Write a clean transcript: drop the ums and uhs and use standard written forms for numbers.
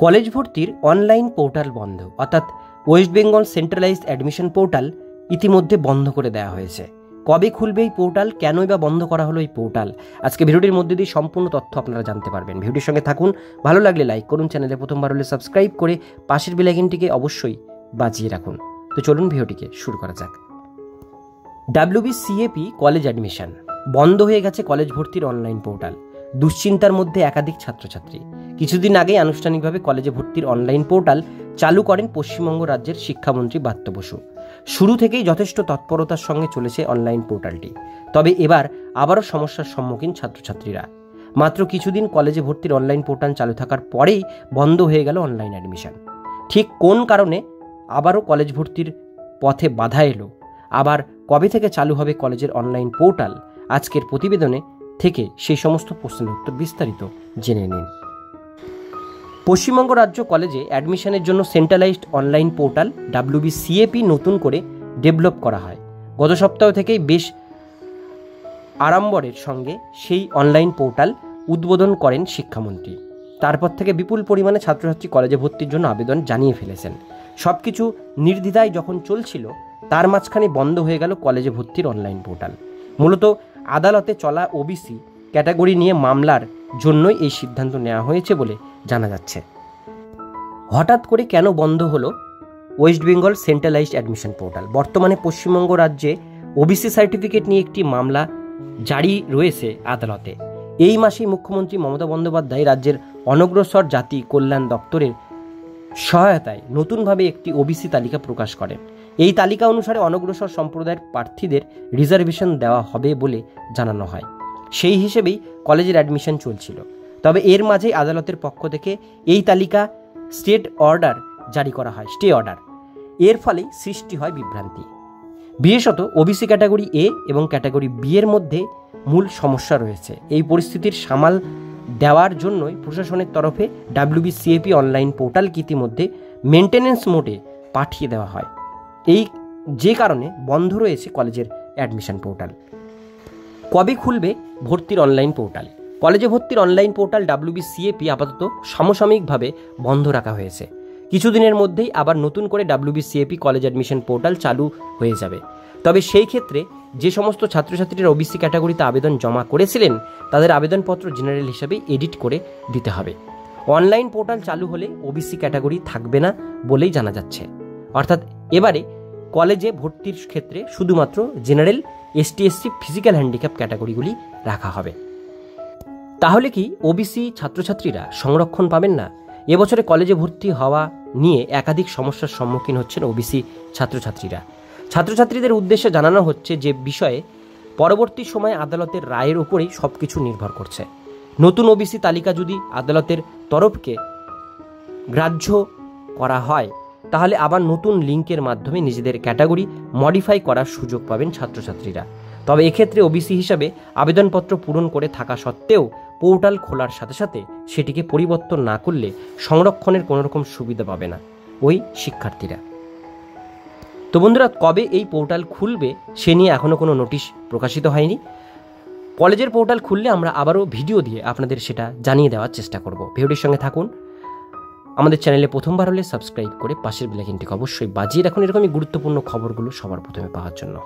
College ভর্তির online portal বন্ধ, অর্থাৎ West Bengal centralised admission portal ইতিমধ্যে বন্ধ করে দেওয়া হয়েছে। কবে খুলবে এই পোর্টাল, কেনই বা বন্ধ করা হলো এই পোর্টাল, আজকে ভিডিওটির মধ্যে দিয়ে সম্পূর্ণ তথ্য আপনারা জানতে পারবেন। ভিডিওর সঙ্গে থাকুন, ভালো লাগলে লাইক করুন, চ্যানেলে প্রথমবার হলে সাবস্ক্রাইব করে পাশের বেল আইকনটিকে অবশ্যই বাজিয়ে রাখুন। তো চলুন ভিডিওটিকে শুরু করা যাক। WBCAP কলেজ অ্যাডমিশন বন্ধ হয়ে গেছে। কলেজ ভর্তির অনলাইন পোর্টাল, দুশ্চিন্তার মধ্যে একাধিক ছাত্রছাত্রী। কিছুদিন আগেই আনুষ্ঠানিকভাবে কলেজে ভর্তির অনলাইন পোর্টাল চালু করেন পশ্চিমবঙ্গ রাজ্যের শিক্ষামন্ত্রী ব্রাত্য বসু। শুরু থেকেই যথেষ্ট তৎপরতার সঙ্গে চলেছে অনলাইন পোর্টালটি। তবে এবার আবারও সমস্যার সম্মুখীন ছাত্রছাত্রীরা। মাত্র কিছুদিন কলেজে ভর্তির অনলাইন পোর্টাল চালু থাকার পরেই বন্ধ হয়ে গেল অনলাইন অ্যাডমিশন। ঠিক কোন কারণে আবারও কলেজ ভর্তির পথে বাধা এলো, আবার কবে থেকে চালু হবে কলেজের অনলাইন পোর্টাল, আজকের প্রতিবেদনে থেকে সেই সমস্ত প্রশ্নের উত্তর বিস্তারিত জেনে নিন। পশ্চিমবঙ্গ রাজ্য কলেজে অ্যাডমিশনের জন্য সেন্ট্রালাইজড অনলাইন পোর্টাল WBCAP নতুন করে ডেভেলপ করা হয়। গত সপ্তাহ থেকেই বেশ আড়ম্বরের সঙ্গে সেই অনলাইন পোর্টাল উদ্বোধন করেন শিক্ষামন্ত্রী। তারপর থেকে বিপুল পরিমাণে ছাত্রছাত্রী কলেজে ভর্তির জন্য আবেদন জানিয়ে ফেলেছেন। সব কিছু নির্দ্বিধায় যখন চলছিল, তার মাঝখানে বন্ধ হয়ে গেল কলেজে ভর্তির অনলাইন পোর্টাল। মূলত আদালতে চলা OBC ক্যাটাগরি নিয়ে মামলার জন্যই এই সিদ্ধান্ত নেওয়া হয়েছে বলে জানা যাচ্ছে। হঠাৎ করে কেন বন্ধ হলো West Bengal centralised admission portal? বর্তমানে পশ্চিমবঙ্গ রাজ্যে OBC সার্টিফিকেট নিয়ে একটি মামলা জারি রয়েছে আদালতে। এই মাসেই মুখ্যমন্ত্রী মমতা বন্দ্যোপাধ্যায় রাজ্যের অনগ্রসর জাতি কল্যাণ দপ্তরের সহায়তায় নতুনভাবে একটি OBC তালিকা প্রকাশ করেন। এই তালিকা অনুসারে অনগ্রসর সম্প্রদায়ের প্রার্থীদের রিজার্ভেশন দেওয়া হবে বলে জানানো হয়। সেই হিসেবেই কলেজের অ্যাডমিশন চলছিল। তবে এর মাঝেই আদালতের পক্ষ থেকে এই তালিকা স্টেট অর্ডার জারি করা হয়, স্টে অর্ডার। এর ফলেই সৃষ্টি হয় বিভ্রান্তি। বিশেষত OBC ক্যাটাগরি A এবং ক্যাটাগরি B এর মধ্যে মূল সমস্যা রয়েছে। এই পরিস্থিতির সামাল দেওয়ার জন্যই প্রশাসনের তরফে WBCAP অনলাইন পোর্টালকে ইতিমধ্যে মেনটেন্যান্স মোডে পাঠিয়ে দেওয়া হয়। এই যে কারণে বন্ধ রয়েছে কলেজের অ্যাডমিশন পোর্টাল। কবে খুলবে ভর্তির অনলাইন পোর্টাল? কলেজে ভর্তির অনলাইন পোর্টাল WBCAP আপাতত সাময়িকভাবে বন্ধ রাখা হয়েছে। কিছুদিনের মধ্যেই আবার নতুন করে WBCAP কলেজ অ্যাডমিশন পোর্টাল চালু হয়ে যাবে। তবে সেই ক্ষেত্রে যে সমস্ত ছাত্রছাত্রীরা OBC ক্যাটাগরিতে আবেদন জমা করেছিলেন, তাদের আবেদনপত্র জেনারেল হিসাবে এডিট করে দিতে হবে। অনলাইন পোর্টাল চালু হলে OBC ক্যাটাগরি থাকবে না বলেই জানা যাচ্ছে। অর্থাৎ এবারে কলেজে ভর্তির ক্ষেত্রে শুধুমাত্র general, ST SC, physical handicap ক্যাটাগরিগুলি রাখা হবে। তাহলে কি OBC ছাত্রছাত্রীরা সংরক্ষণ পাবেন না? এবছরে কলেজে ভর্তি হওয়া নিয়ে একাধিক সমস্যার সম্মুখীন হচ্ছেন OBC ছাত্রছাত্রীরা। ছাত্রছাত্রীদের উদ্দেশ্যে জানানো হচ্ছে যে বিষয়ে পরবর্তী সময়ে আদালতের রায়ের উপরেই সব কিছু নির্ভর করছে। নতুন OBC তালিকা যদি আদালতের তরফকে গ্রাহ্য করা হয়, তাহলে আবার নতুন লিঙ্কের মাধ্যমে নিজেদের ক্যাটাগরি মডিফাই করার সুযোগ পাবেন ছাত্রছাত্রীরা। তবে এক্ষেত্রে OBC হিসাবে আবেদনপত্র পূরণ করে থাকা সত্ত্বেও পোর্টাল খোলার সাথে সাথে সেটিকে পরিবর্তন না করলে সংরক্ষণের কোনো রকম সুবিধা পাবে না ওই শিক্ষার্থীরা। তো বন্ধুরা, কবে এই পোর্টাল খুলবে সে নিয়ে এখনও কোনো নোটিশ প্রকাশিত হয়নি। কলেজের পোর্টাল খুললে আমরা আবারও ভিডিও দিয়ে আপনাদের সেটা জানিয়ে দেওয়ার চেষ্টা করব। ভিডিওটির সঙ্গে থাকুন, আমাদের চ্যানেলে প্রথমবার হলে সাবস্ক্রাইব করে পাশের বেল আইকনটিকে অবশ্যই বাজিয়ে রাখুন এরকমই গুরুত্বপূর্ণ খবরগুলো সবার প্রথমে পাওয়ার জন্য।